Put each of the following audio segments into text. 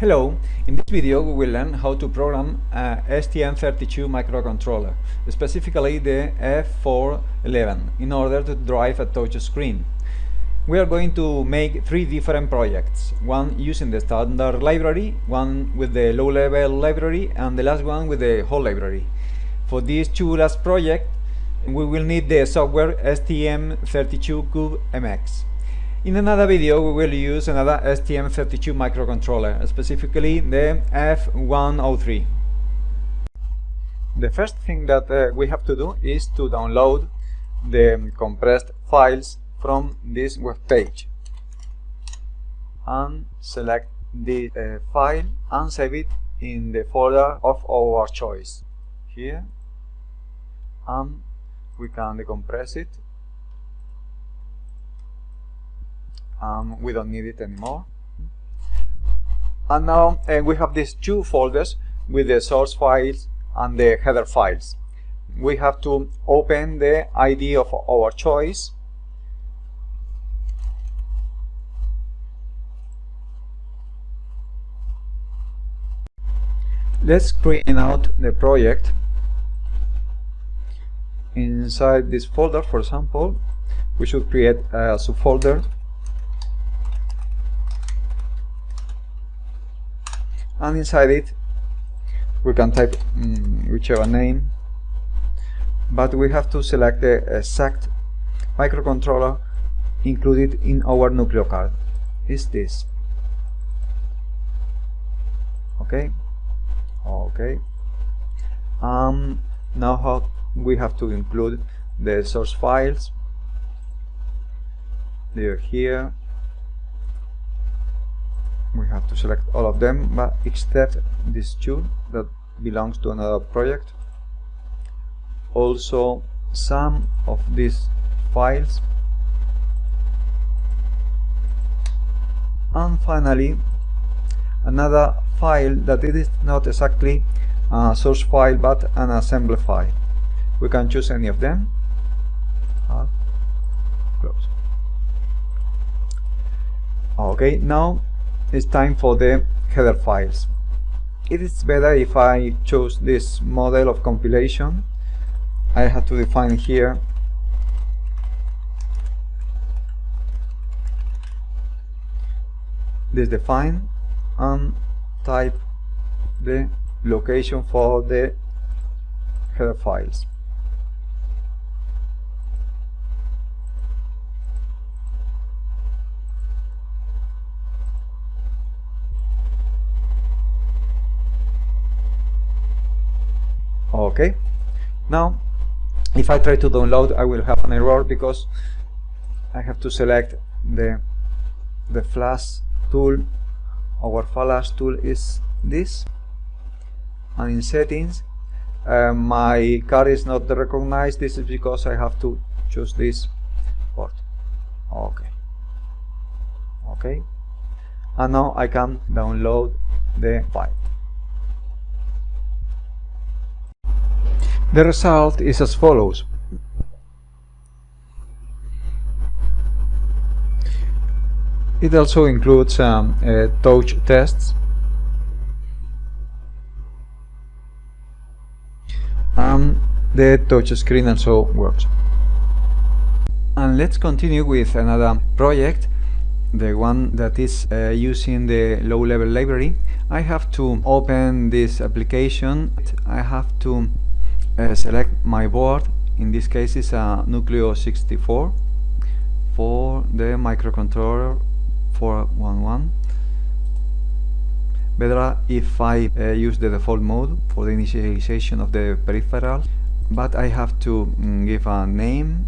Hello, in this video we will learn how to program a STM32 microcontroller, specifically the F411, in order to drive a touch screen. We are going to make three different projects, one using the standard library, one with the low-level library, and the last one with the whole library. For these two last projects, we will need the software STM32 Cube MX. In another video, we will use another STM32 microcontroller, specifically the F103. The first thing that we have to do is to download the compressed files from this web page and select the file and save it in the folder of our choice. Here, and we can decompress it. We don't need it anymore. And now we have these two folders with the source files and the header files. We have to open the ID of our choice. Let's screen out the project. Inside this folder, for example, we should create a subfolder. And inside it we can type whichever name, but we have to select the exact microcontroller included in our Nucleo card. Is this okay? Now how we have to include the source files. They're here. We have to select all of them, but except this two that belongs to another project. Also some of these files, and finally another file that it is not exactly a source file but an assembly file. We can choose any of them. Close. Okay, now it's time for the header files. It is better if I choose this model of compilation. I have to define here this define and type the location for the header files. Okay, now if I try to download, I will have an error because I have to select the flash tool. Our flash tool is this, and in settings my card is not recognized. This is because I have to choose this port. Okay, and now I can download the file. The result is as follows. It also includes touch tests and the touch screen also works. And let's continue with another project, the one that is using the low-level library. I have to open this application. I have to select my board. In this case is a Nucleo 64 for the microcontroller 411. Better if I use the default mode for the initialization of the peripheral, but I have to give a name.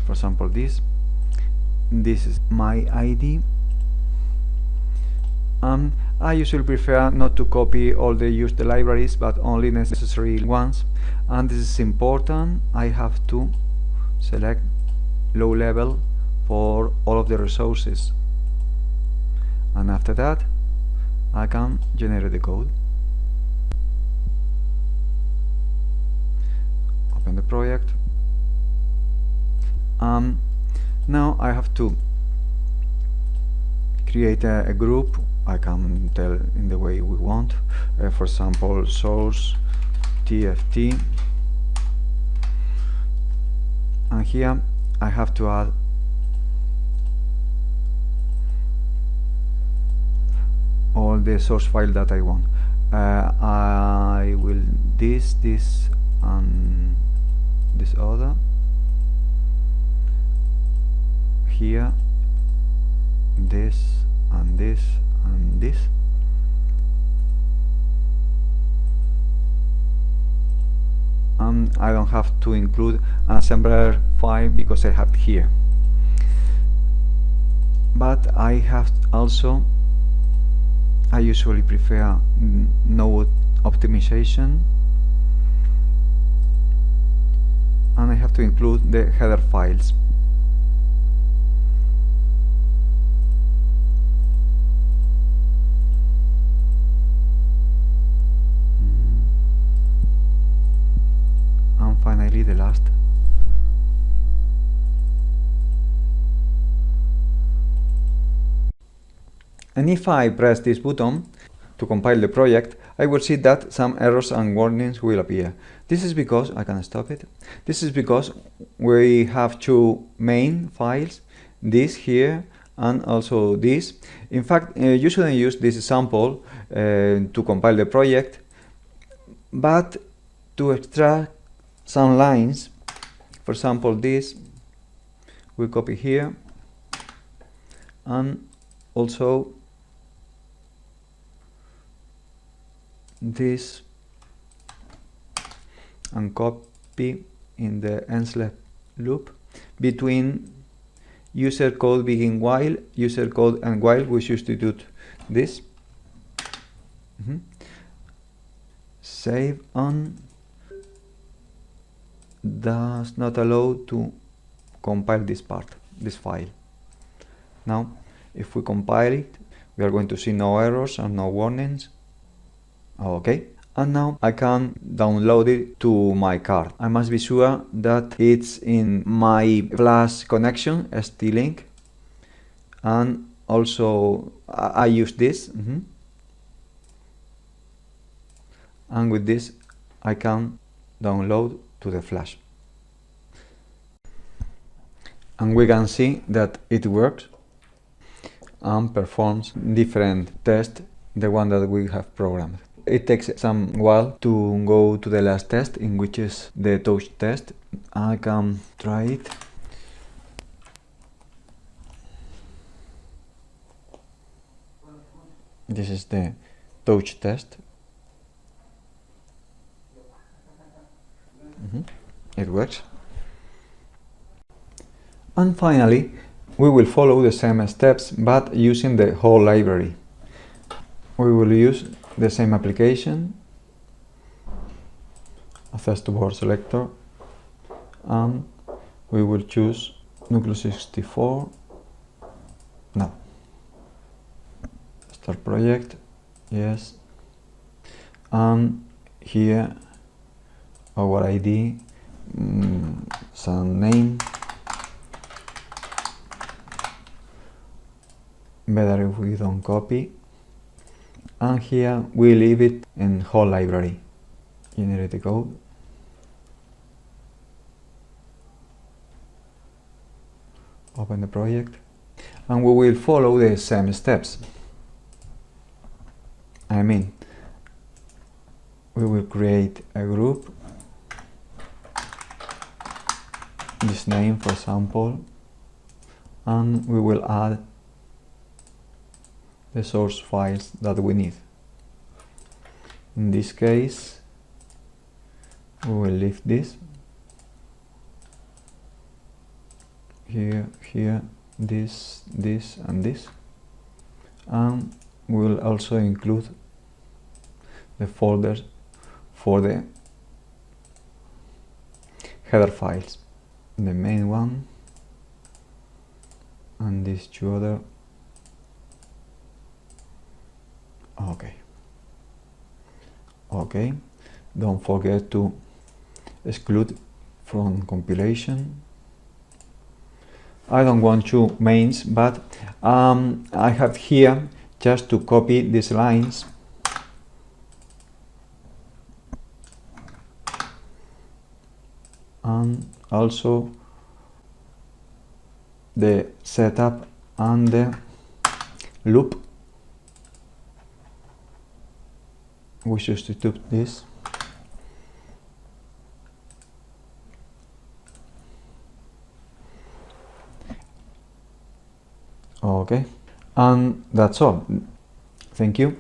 For example, this is my ID. I usually prefer not to copy all the used libraries, but only necessary ones. And this is important. I have to select low level for all of the resources, and after that I can generate the code. Open the project. Now I have to create a group. I can tell in the way we want. For example, source TFT, and here I have to add all the source file that I want. I will this and this other here, this and this and this. I don't have to include an assembler file because I have it here, but I have also, I usually prefer node optimization, and I have to include the header files. And finally the last. And if I press this button to compile the project, I will see that some errors and warnings will appear. This is because, I can stop it, this is because we have two main files, this here and also this. In fact, you shouldn't use this sample to compile the project, but to extract some lines, for example this, we copy here, and also this, and copy in the end loop between user code begin while, user code and while. We substitute this. Save on. Does not allow to compile this part, this file. Now if we compile it, we are going to see no errors and no warnings. Okay, and now I can download it to my card. I must be sure that it's in my flash connection, ST-Link, and also I use this, and with this I can download to the flash, and we can see that it works and performs different tests, the one that we have programmed. It takes some while to go to the last test, in which is the touch test. I can try it. This is the touch test. It works. And finally, we will follow the same steps, but using the whole library. We will use the same application, access to board selector, and we will choose Nucleus 64. No. Start project, yes. And here our ID, some name. Better if we don't copy. And here we leave it in whole library. Generate the code. Open the project, and we will follow the same steps. I mean, we will create a group, this name for example, and we will add the source files that we need. In this case, we will leave this here, this, and this, and we will also include the folders for the header files, the main one and these two other. Okay, don't forget to exclude from compilation. I don't want two mains, but I have here just to copy these lines and also the setup and the loop. We substitute this. Okay, and that's all. Thank you.